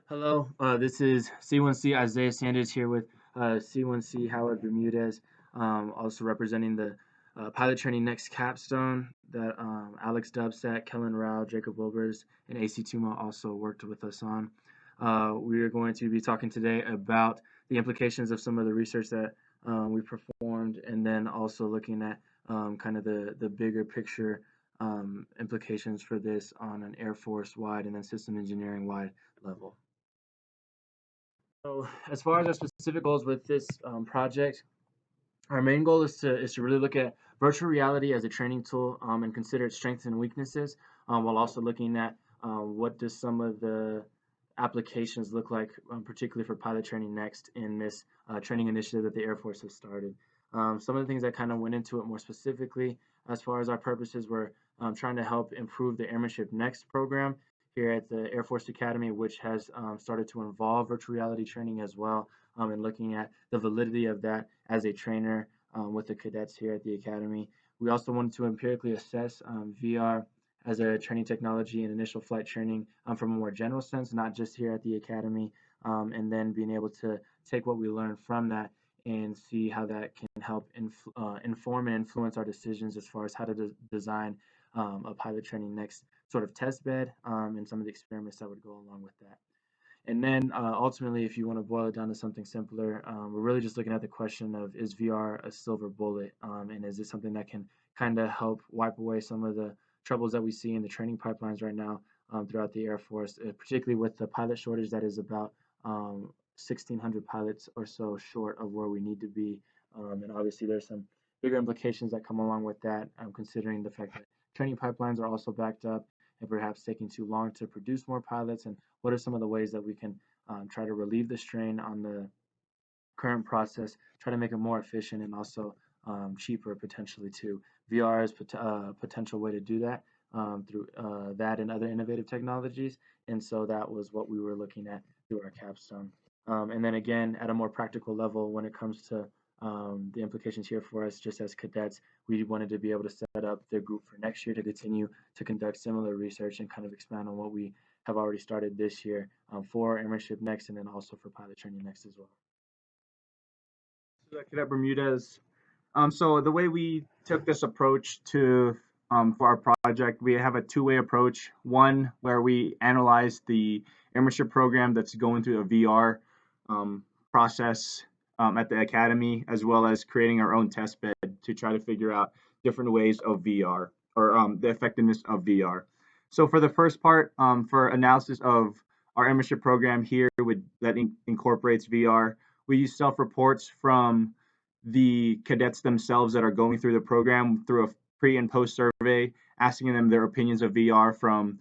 Hello, this is C1C Isaiah Sanders here with C1C Howard Bermudez, also representing the pilot training next capstone that Alex Duppstadt, Kellen, Jacob Wilbers, and AC Tuma also worked with us on. We are going to be talking today about the implications of some of the research that we performed, and then also looking at kind of the bigger picture implications for this on an Air Force wide and then system engineering wide level. So as far as our specific goals with this project, our main goal is to really look at virtual reality as a training tool and consider its strengths and weaknesses, while also looking at what does some of the applications look like, particularly for pilot training next in this training initiative that the Air Force has started. Some of the things that kind of went into it more specifically, as far as our purposes, were trying to help improve the Airmanship Next program here at the Air Force Academy, which has started to involve virtual reality training as well, and looking at the validity of that as a trainer with the cadets here at the Academy. We also wanted to empirically assess VR as a training technology and initial flight training from a more general sense, not just here at the Academy, and then being able to take what we learned from that and see how that can help inform and influence our decisions as far as how to design a pilot training next sort of test bed and some of the experiments that would go along with that. And then ultimately, if you want to boil it down to something simpler, we're really just looking at the question of, is VR a silver bullet? And is it something that can kind of help wipe away some of the troubles that we see in the training pipelines right now throughout the Air Force, particularly with the pilot shortage that is about 1,600 pilots or so short of where we need to be. And obviously, there's some bigger implications that come along with that, considering the fact that training pipelines are also backed up and perhaps taking too long to produce more pilots, and what are some of the ways that we can try to relieve the strain on the current process, try to make it more efficient and also cheaper potentially too. VR is a potential way to do that through that and other innovative technologies, and so that was what we were looking at through our capstone. And then again, at a more practical level, when it comes to the implications here for us, just as cadets, we wanted to be able to set up the group for next year to continue to conduct similar research and kind of expand on what we have already started this year for Airmanship Next and then also for pilot training next as well. Cadet Bermudez. So the way we took this approach to for our project, we have a two-way approach. One where we analyze the Airmanship program that's going through a VR process at the Academy, as well as creating our own test bed to try to figure out different ways of VR or the effectiveness of VR. So for the first part, for analysis of our Airmanship program here that incorporates VR, we use self-reports from the cadets themselves that are going through the program through a pre and post survey, asking them their opinions of VR from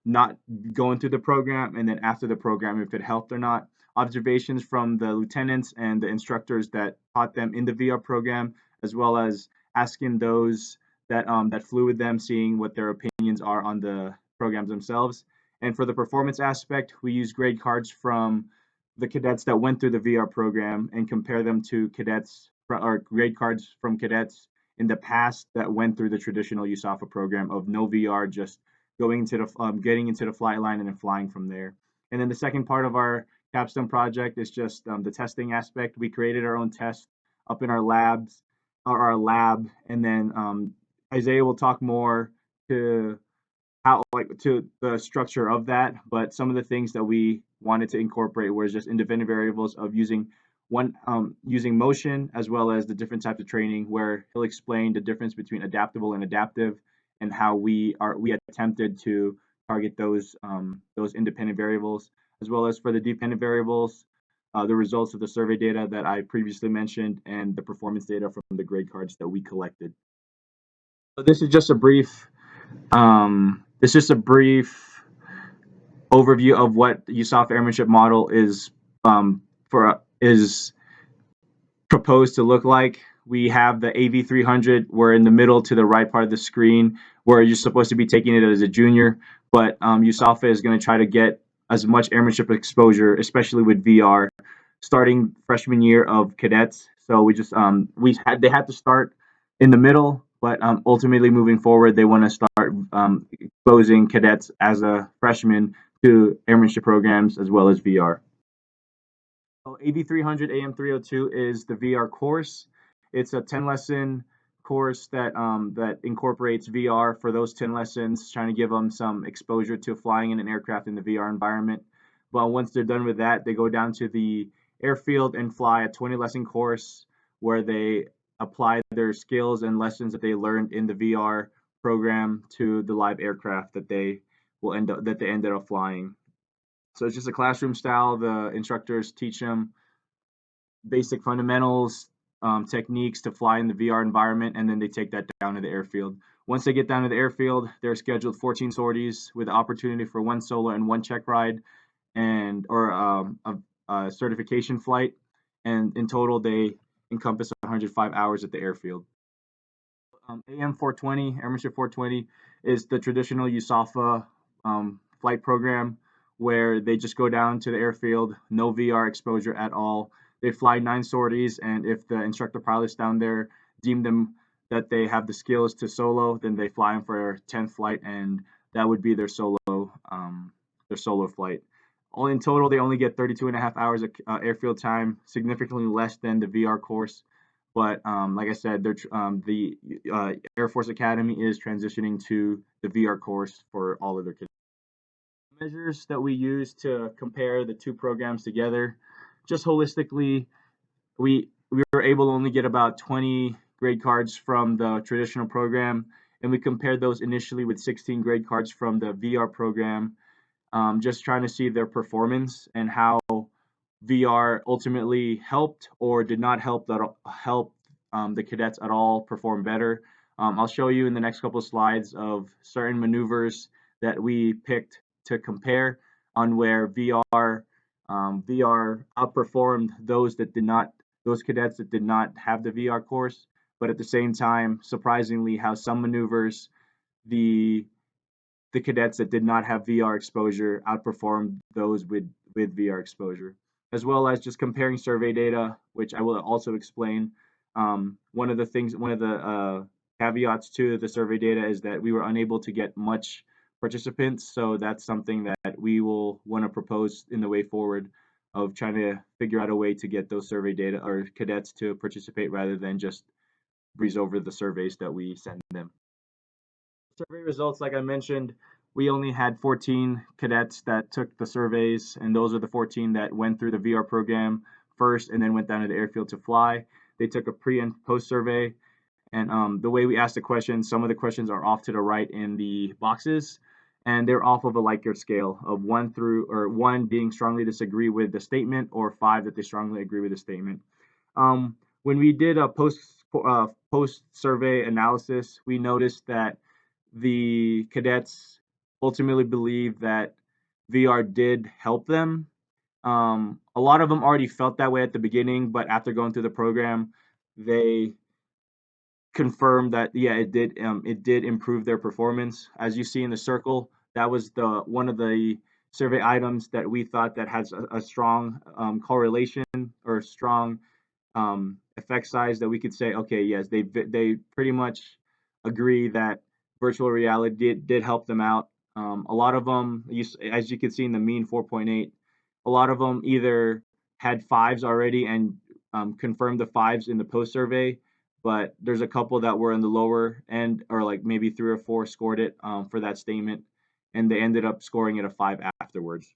not going through the program and then after the program, if it helped or not. Observations from the lieutenants and the instructors that taught them in the VR program, as well as asking those that flew with them, seeing what their opinions are on the programs themselves. And for the performance aspect, we use grade cards from the cadets that went through the VR program and compare them to cadets or grade cards from cadets in the past that went through the traditional USAFA program of no VR, just going into the getting into the flight line and then flying from there. And then the second part of our capstone project is just the testing aspect. We created our own test up in our labs or our lab, and then Isaiah will talk more to to the structure of that, but some of the things that we wanted to incorporate was just independent variables of using using motion as well as the different types of training, where he'll explain the difference between adaptable and adaptive and how we attempted to target those independent variables, as well as for the dependent variables, the results of the survey data that I previously mentioned and the performance data from the grade cards that we collected. So this is just a brief overview of what the USAFA airmanship model is proposed to look like. We have the AV300. We're in the middle to the right part of the screen, where you're supposed to be taking it as a junior, but USAFA is going to try to get as much airmanship exposure, especially with VR, starting freshman year of cadets. So they had to start in the middle, but ultimately moving forward, they want to start exposing cadets as a freshman to airmanship programs as well as VR. So AV300 AM302 is the VR course. It's a 10-lesson course that incorporates VR for those 10 lessons, trying to give them some exposure to flying in an aircraft in the VR environment. But once they're done with that, they go down to the airfield and fly a 20-lesson course where they apply their skills and lessons that they learned in the VR program to the live aircraft that they ended up flying. So it's just a classroom style. The instructors teach them basic fundamentals, techniques to fly in the VR environment, and then they take that down to the airfield. Once they get down to the airfield, they're scheduled 14 sorties with the opportunity for one solo and one check ride, or a certification flight. And in total, they encompass 105 hours at the airfield. AM 420, Airmanship 420, is the traditional USAFA flight program where they just go down to the airfield, no VR exposure at all. They fly 9 sorties, and if the instructor pilots down there deem them that they have the skills to solo, then they fly them for a 10th flight, and that would be their solo flight. All in total, they only get 32 and a half hours of airfield time, significantly less than the VR course. But like I said, the Air Force Academy is transitioning to the VR course for all of their kids. Measures that we use to compare the two programs together, just holistically, we were able to only get about 20 grade cards from the traditional program, and we compared those initially with 16 grade cards from the VR program, just trying to see their performance and how VR ultimately helped or did not help the cadets at all perform better. I'll show you in the next couple of slides of certain maneuvers that we picked to compare on where VR outperformed those cadets that did not have the VR course, but at the same time, surprisingly, how some maneuvers the cadets that did not have VR exposure outperformed those with VR exposure, as well as just comparing survey data, which I will also explain. One of the caveats to the survey data is that we were unable to get much participants, so that's something that we will want to propose in the way forward of trying to figure out a way to get those survey data or cadets to participate rather than just breeze over the surveys that we send them. Survey results, like I mentioned, we only had 14 cadets that took the surveys, and those are the 14 that went through the VR program first and then went down to the airfield to fly. They took a pre and post survey, and the way we asked the questions, some of the questions are off to the right in the boxes, and they're off of a Likert scale of 1 being strongly disagree with the statement, or 5 that they strongly agree with the statement. When we did a post survey analysis, we noticed that the cadets ultimately believe that VR did help them. A lot of them already felt that way at the beginning, but after going through the program, they confirmed that it did improve their performance. As you see in the circle, that was one of the survey items that we thought that has a strong correlation or strong effect size that we could say, okay, yes, they pretty much agree that virtual reality did help them out. A lot of them, as you can see in the mean 4.8, a lot of them either had 5s already and confirmed the 5s in the post survey, but there's a couple that were in the lower end, or like maybe 3 or 4 scored it for that statement, and they ended up scoring it a 5 afterwards.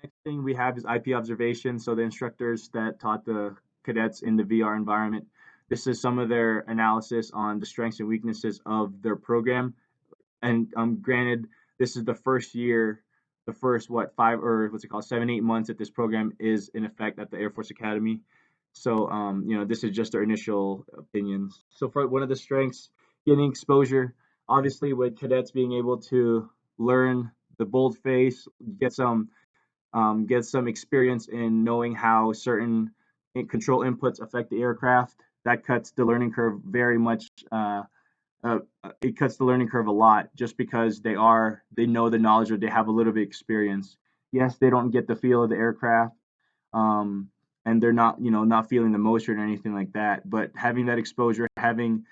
Next thing we have is IP observation. So the instructors that taught the cadets in the VR environment, this is some of their analysis on the strengths and weaknesses of their program. And granted, this is the first year, the first 7-8 months that this program is in effect at the Air Force Academy. So this is just our initial opinions. So for one of the strengths, getting exposure, obviously with cadets being able to learn the bold face, get some experience in knowing how certain control inputs affect the aircraft. That cuts the learning curve very much. It cuts the learning curve a lot, just because they know the knowledge, or they have a little bit of experience. Yes, they don't get the feel of the aircraft, and they're not feeling the motion or anything like that. But having that exposure, having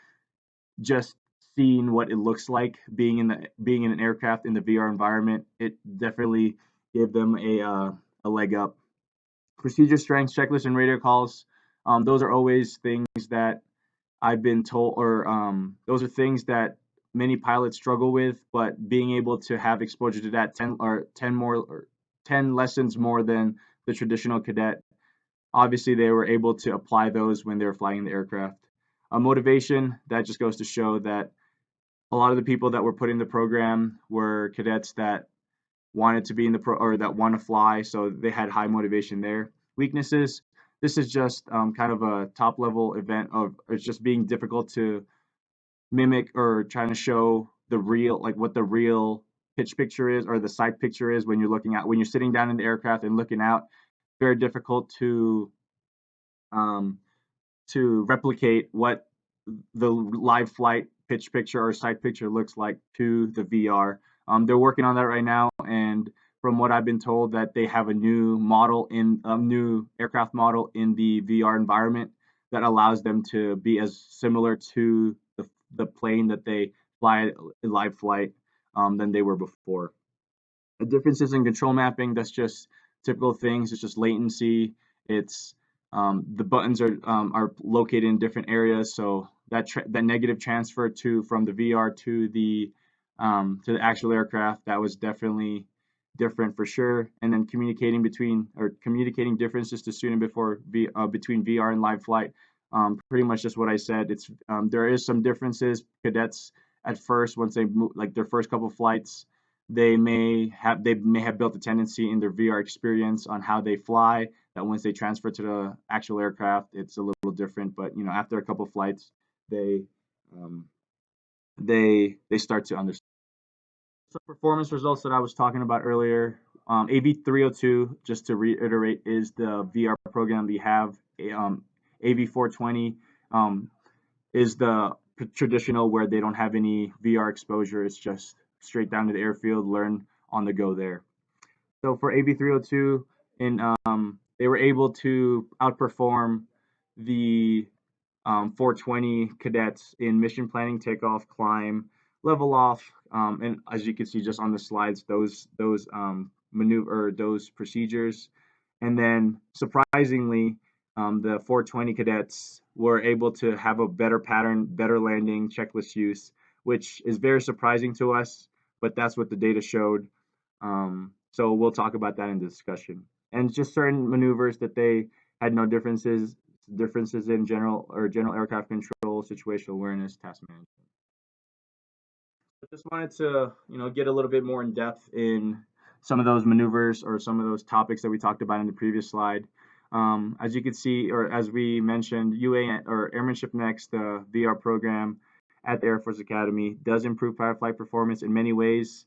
just seeing what it looks like being in an aircraft in the VR environment, it definitely gave them a leg up. Procedure strengths, checklists, and radio calls. Those are always things that I've been told, or those are things that many pilots struggle with. But being able to have exposure to that 10 lessons more than the traditional cadet, obviously they were able to apply those when they were flying the aircraft. Motivation, that just goes to show that a lot of the people that were put in the program were cadets that wanted to be in the or that want to fly, so they had high motivation there. Weaknesses, this is just kind of a top level event of it's just being difficult to mimic or trying to show the real, like what the real pitch picture is or the sight picture is when you're sitting down in the aircraft and looking out. Very difficult um, to replicate what the live flight pitch picture or sight picture looks like to the VR. They're working on that right now, and from what I've been told, that they have a new aircraft model in the VR environment that allows them to be as similar to the plane that they fly in live flight than they were before. The differences in control mapping, that's just typical things. It's just latency. It's the buttons are located in different areas, so that negative transfer from the VR to the actual aircraft, that was definitely different for sure. And then communicating differences to student between VR and live flight. Pretty much just what I said. It's there is some differences. Cadets at first, once they move, like their first couple flights, they may have built a tendency in their VR experience on how they fly that once they transfer to the actual aircraft, it's a little different. But after a couple flights, they um, they start to understand. So performance results that I was talking about earlier, AV 302, just to reiterate, is the VR program we have. AV 420 is the traditional where they don't have any VR exposure. It's just straight down to the airfield, learn on the go there. So for AV 302, they were able to outperform the 420 cadets in mission planning, takeoff, climb, level off, and as you can see just on the slides, those procedures. And then surprisingly, the 420 cadets were able to have a better pattern, better landing, checklist use, which is very surprising to us, but that's what the data showed. So we'll talk about that in the discussion. And just certain maneuvers that they had no differences in general aircraft control, situational awareness, task management. I just wanted to, get a little bit more in depth in some of those maneuvers or some of those topics that we talked about in the previous slide. As you can see, or as we mentioned, UA or Airmanship Next, the VR program at the Air Force Academy, does improve firefly performance in many ways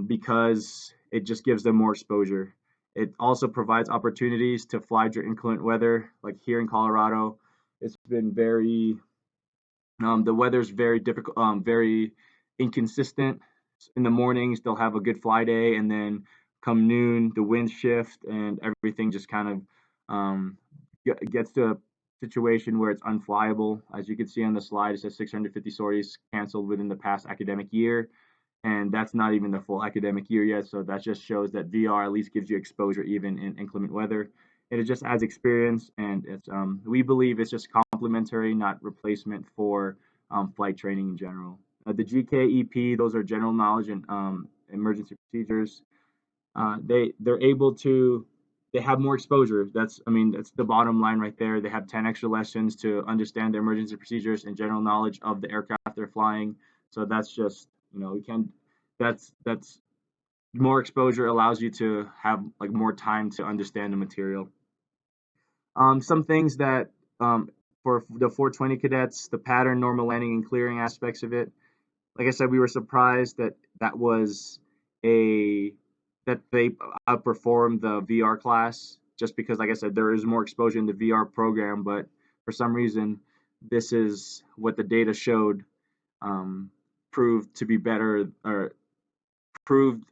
because it just gives them more exposure. It also provides opportunities to fly during inclement weather, like here in Colorado. It's been the weather's very difficult, very inconsistent. In the mornings, they'll have a good fly day, and then come noon, the winds shift, and everything just kind of gets to a situation where it's unflyable. As you can see on the slide, it says 650 sorties canceled within the past academic year, and that's not even the full academic year yet. So that just shows that VR at least gives you exposure even in inclement weather. It just adds experience, and we believe it's just complementary, not replacement for flight training in general. The GKEP, those are general knowledge and emergency procedures. They have more exposure. That's the bottom line right there. They have 10 extra lessons to understand the emergency procedures and general knowledge of the aircraft they're flying. So that's just that's more exposure allows you to have like more time to understand the material. Some things that for the 420 cadets, the pattern, normal landing, and clearing aspects of it. Like I said, we were surprised that they outperformed the VR class, just because, like I said, there is more exposure in the VR program. But for some reason, this is what the data showed proved to be better, or proved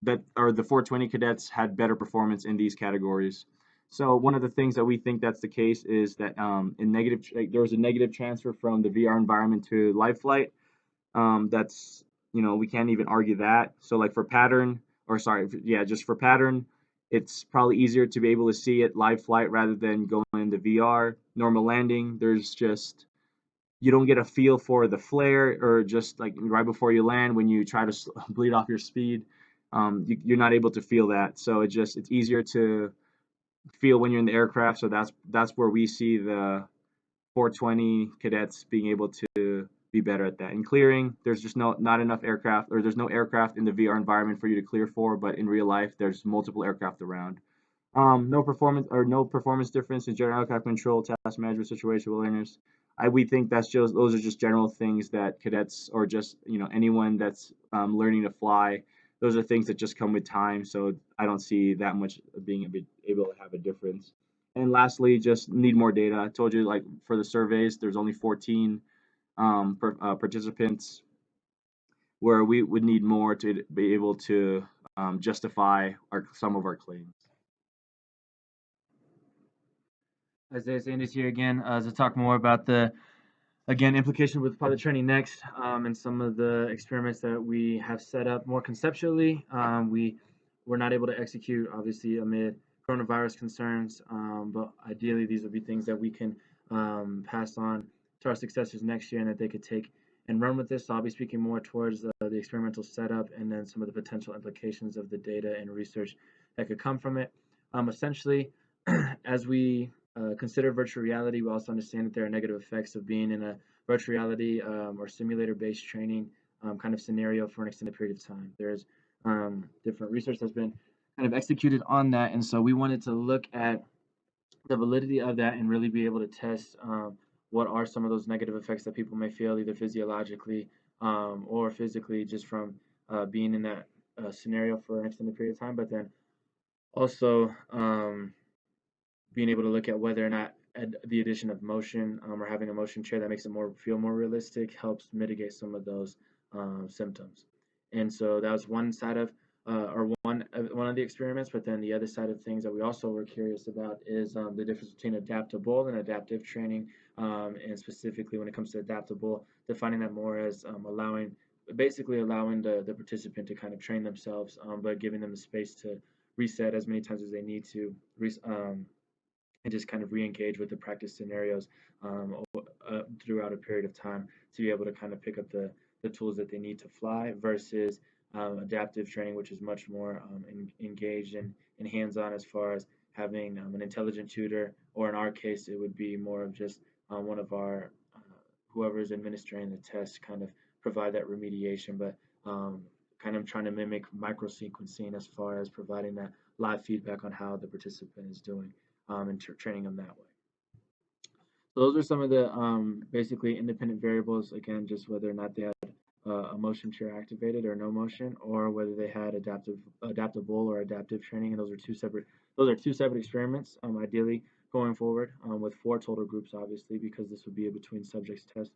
that the 420 cadets had better performance in these categories. So one of the things that we think that's the case is that there was a negative transfer from the VR environment to live flight. That's, we can't even argue that. So like for pattern, or sorry, yeah, just for pattern, it's probably easier to be able to see it live flight rather than going into VR. Normal landing, there's just, you don't get a feel for the flare, or just like right before you land when you try to bleed off your speed. You're not able to feel that. So it's easier to feel when you're in the aircraft. So that's where we see the 420 cadets being able to be better at that. In clearing, there's just not enough aircraft, or there's no aircraft in the VR environment for you to clear for, but in real life, there's multiple aircraft around. No performance difference in general aircraft control, task management, situational awareness. We think those are just general things that cadets, or just anyone that's learning to fly. Those are things that just come with time. So I don't see that much being able to have a difference. And lastly, just need more data. I told you, like for the surveys, there's only 14 participants, where we would need more to be able to justify some of our claims. Isaiah Sanders here again to talk more about the implication with pilot training next, and some of the experiments that we have set up more conceptually. We were not able to execute, obviously, amid coronavirus concerns, but ideally these would be things that we can pass on to our successors next year, and that they could take and run with this. So I'll be speaking more towards the experimental setup, and then some of the potential implications of the data and research that could come from it. Essentially, as we consider virtual reality, we also understand that there are negative effects of being in a virtual reality or simulator-based training kind of scenario for an extended period of time. There's different research that's been kind of executed on that, and so we wanted to look at the validity of that and really be able to test what are some of those negative effects that people may feel, either physiologically or physically, just from being in that scenario for an extended period of time, but then also being able to look at whether or not the addition of motion or having a motion chair that makes it feel more realistic helps mitigate some of those symptoms. And so that was one side of or one of the experiments. But then the other side of things that we also were curious about is the difference between adaptable and adaptive training, and specifically when it comes to adaptable, defining that more as basically allowing the participant to kind of train themselves, but giving them the space to reset as many times as they need to, and just kind of re-engage with the practice scenarios throughout a period of time to be able to kind of pick up the tools that they need to fly, versus adaptive training, which is much more engaged and hands-on, as far as having an intelligent tutor, or in our case, it would be more of just one of our whoever is administering the test kind of provide that remediation, but kind of trying to mimic micro sequencing as far as providing that live feedback on how the participant is doing, and training them that way. So those are some of the basically independent variables. Again, just whether or not they had a motion chair activated or no motion, or whether they had adaptable or adaptive training. And those are two separate experiments. Ideally, going forward with 4 total groups, obviously, because this would be a between subjects test.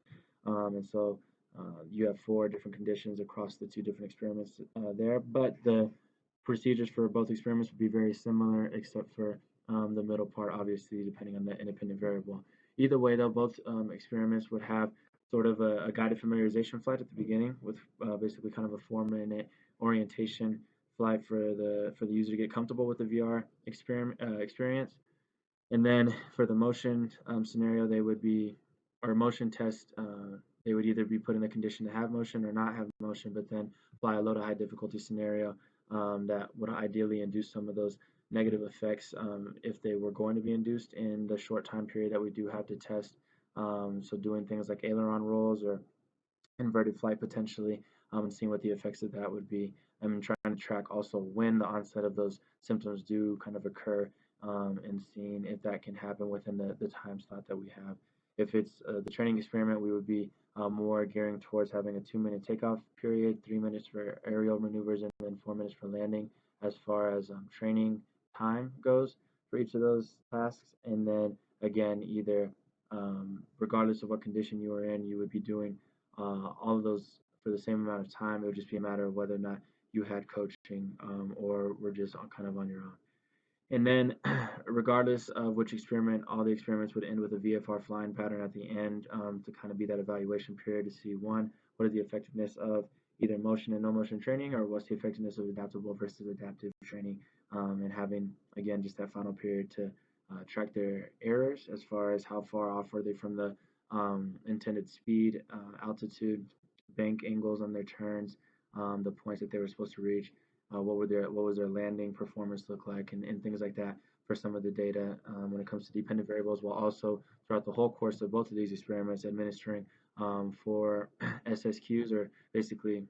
And so you have 4 different conditions across the 2 different experiments there. But the procedures for both experiments would be very similar, except for the middle part, obviously, depending on the independent variable. Either way, though, both experiments would have sort of a guided familiarization flight at the beginning, with basically kind of a 4-minute orientation flight for the user to get comfortable with the VR experience. And then for the motion scenario, they would be, or motion test, they would either be put in the condition to have motion or not have motion, but then fly a low to high difficulty scenario that would ideally induce some of those negative effects if they were going to be induced in the short time period that we do have to test. So doing things like aileron rolls or inverted flight potentially, and seeing what the effects of that would be, and trying to track also when the onset of those symptoms do kind of occur, and seeing if that can happen within the time slot that we have. If it's the training experiment, we would be more gearing towards having a 2-minute takeoff period, 3 minutes for aerial maneuvers, and then 4 minutes for landing, as far as training time goes for each of those tasks. And then again, either regardless of what condition you were in, you would be doing all of those for the same amount of time. It would just be a matter of whether or not you had coaching, or were just kind of on your own. And then, regardless of which experiment, all the experiments would end with a VFR flying pattern at the end, to kind of be that evaluation period to see, one, what is the effectiveness of either motion and no motion training, or what's the effectiveness of adaptable versus adaptive training, and having again just that final period to track their errors as far as how far off are they from the intended speed, altitude, bank angles on their turns, the points that they were supposed to reach, what was their landing performance look like, and things like that for some of the data when it comes to dependent variables, while also throughout the whole course of both of these experiments administering for SSQs, or basically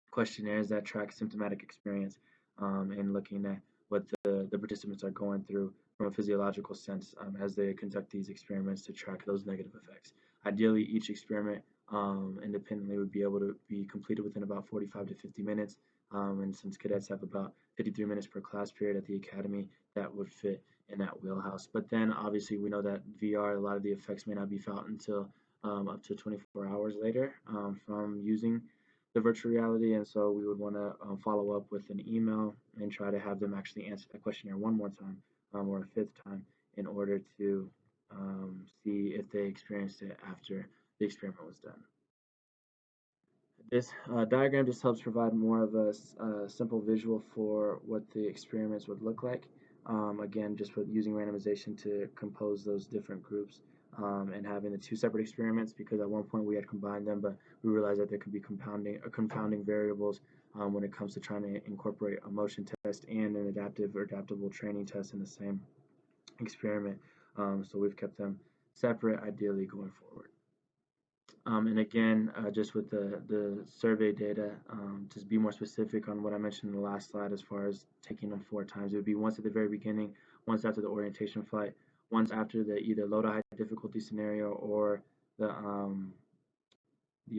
questionnaires that track symptomatic experience, and looking at what the participants are going through from a physiological sense as they conduct these experiments to track those negative effects. Ideally, each experiment independently would be able to be completed within about 45 to 50 minutes. And since cadets have about 53 minutes per class period at the academy, that would fit in that wheelhouse. But then obviously we know that VR, a lot of the effects may not be felt until up to 24 hours later from using the virtual reality, and so we would want to follow up with an email and try to have them actually answer that questionnaire one more time or a fifth time in order to see if they experienced it after the experiment was done. This diagram just helps provide more of a simple visual for what the experiments would look like. Again, just with using randomization to compose those different groups and having the two separate experiments, because at one point we had combined them, but we realized that there could be confounding variables when it comes to trying to incorporate a motion test and an adaptive or adaptable training test in the same experiment. So we've kept them separate, ideally going forward. And again, just with the survey data, to be more specific on what I mentioned in the last slide as far as taking them 4 times, it would be once at the very beginning, once after the orientation flight, once after the either low to high difficulty scenario or the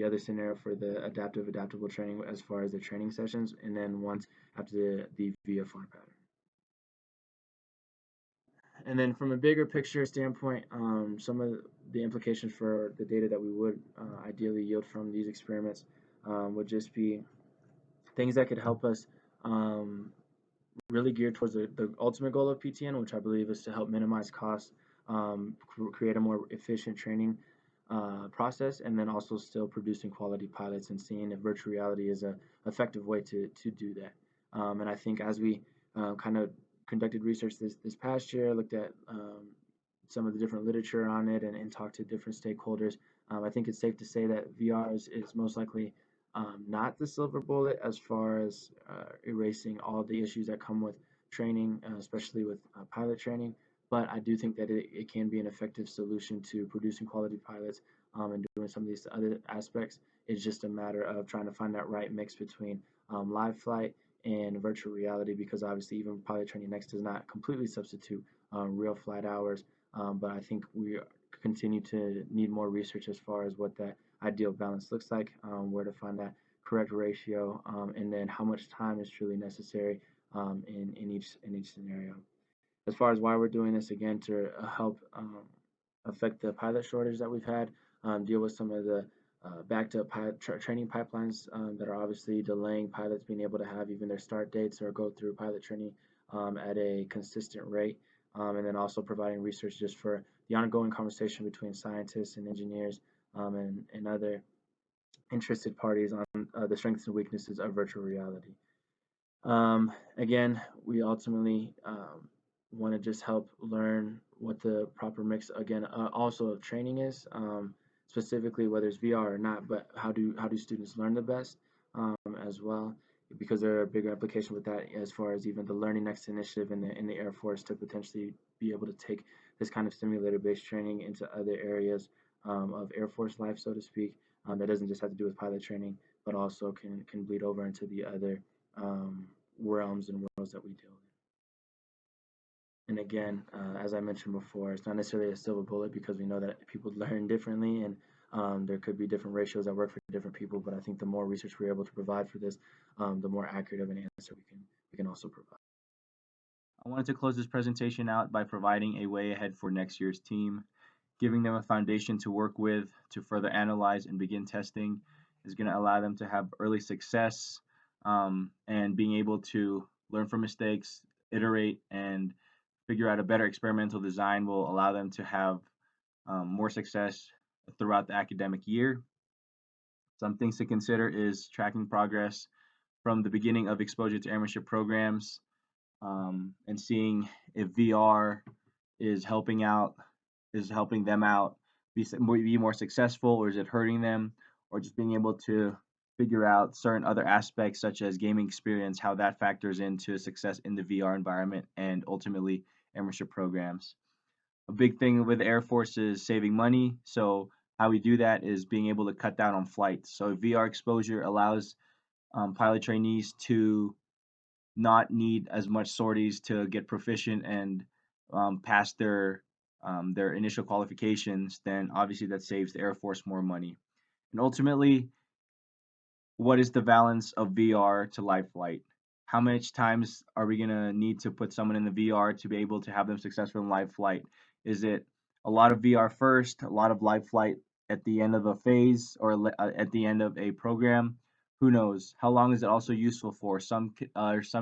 other scenario for the adaptable training as far as the training sessions, and then once after the VFR pattern. And then from a bigger picture standpoint, some of the implications for the data that we would ideally yield from these experiments would just be things that could help us really gear towards the ultimate goal of PTN, which I believe is to help minimize costs, create a more efficient training process, and then also still producing quality pilots and seeing if virtual reality is a effective way to do that. And I think as we kind of conducted research this past year, looked at some of the different literature on it, and talked to different stakeholders, I think it's safe to say that VR is most likely not the silver bullet as far as erasing all the issues that come with training, especially with pilot training. But I do think that it can be an effective solution to producing quality pilots and doing some of these other aspects. It's just a matter of trying to find that right mix between live flight and virtual reality, because obviously even pilot training next does not completely substitute real flight hours. But I think we continue to need more research as far as what that ideal balance looks like, where to find that correct ratio, and then how much time is truly necessary in each scenario. As far as why we're doing this, again, to help affect the pilot shortage that we've had, deal with some of the backed up training pipelines that are obviously delaying pilots being able to have even their start dates or go through pilot training at a consistent rate, and then also providing research just for the ongoing conversation between scientists and engineers and other interested parties on the strengths and weaknesses of virtual reality. Again, we ultimately want to just help learn what the proper mix, again, also of training is, specifically whether it's VR or not, but how do students learn the best as well, because there are bigger implications with that as far as even the Learning Next initiative in the Air Force to potentially be able to take this kind of simulator-based training into other areas of Air Force life, so to speak. That doesn't just have to do with pilot training, but also can bleed over into the other realms and worlds that we deal in. And again, as I mentioned before, it's not necessarily a silver bullet, because we know that people learn differently, and there could be different ratios that work for different people. But I think the more research we're able to provide for this, the more accurate of an answer we can also provide. I wanted to close this presentation out by providing a way ahead for next year's team. Giving them a foundation to work with to further analyze and begin testing is going to allow them to have early success, and being able to learn from mistakes, iterate, and figure out a better experimental design will allow them to have more success throughout the academic year. Some things to consider is tracking progress from the beginning of exposure to airmanship programs, and seeing if VR is helping them out be more successful, or is it hurting them, or just being able to figure out certain other aspects such as gaming experience, how that factors into success in the VR environment and ultimately airmanship programs. A big thing with the Air Force is saving money. So how we do that is being able to cut down on flights. So VR exposure allows pilot trainees to not need as much sorties to get proficient and pass their initial qualifications. Then obviously that saves the Air Force more money. And ultimately, what is the balance of VR to live flight? How much times are we going to need to put someone in the VR to be able to have them successful in live flight? Is it a lot of VR first, a lot of live flight at the end of a phase, or at the end of a program? Who knows? How long is it also useful for? Some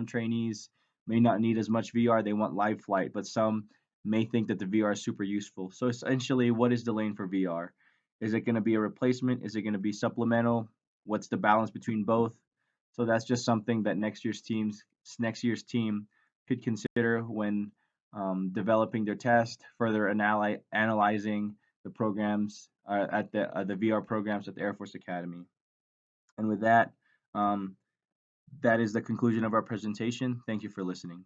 trainees may not need as much VR, they want live flight, but some may think that the VR is super useful. So essentially, what is the lane for VR? Is it going to be a replacement? Is it going to be supplemental? What's the balance between both? So that's just something that next year's team could consider when developing their test, further analyzing the programs at the VR programs at the Air Force Academy. And with that, that is the conclusion of our presentation. Thank you for listening.